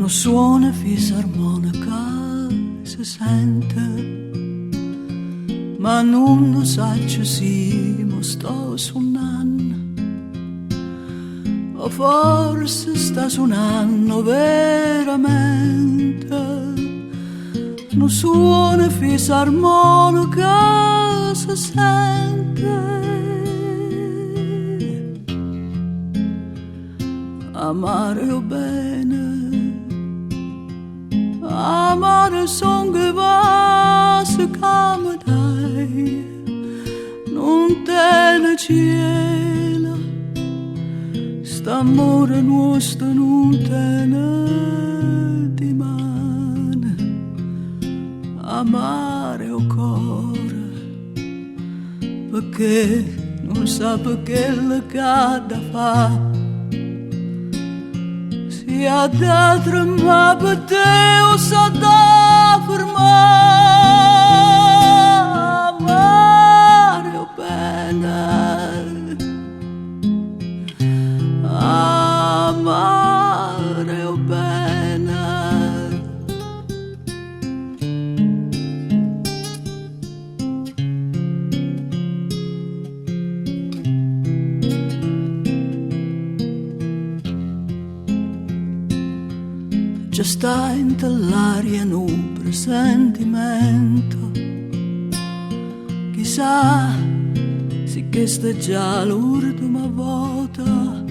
non suona fisarmonica, si sente, ma non lo sa se mo sto suonando, o forse sta suonando veramente. Non suona fisarmonica, si sente. Amare o bene, amare son che va se cama dai, non te ne cielo, st'amore nostro non te ne dimane. Amare o cuore, perché non sa perché le cada fa. Si ha da tremare per te o sa da fermare. Amare o bene, amare o bene. Già sta in l'aria un presentimento, chissà se questa è già l'ultima volta.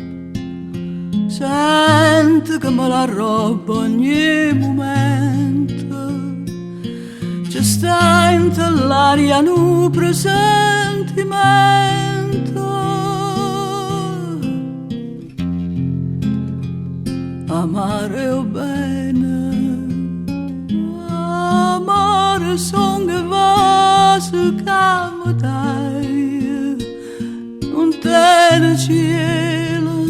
Sento che me la roba ogni momento. Già sta in l'aria un presentimento. Amare o bene, amare son che va su cama dai, non te ne cielo,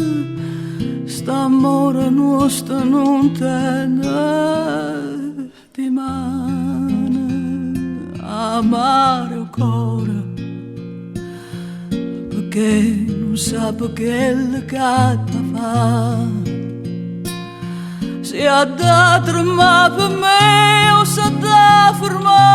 st'amore nostro non te ne dimane. Amare o cuore, perché non sa perché le cata fa. Si ha da tremare per me o si ha da fermare.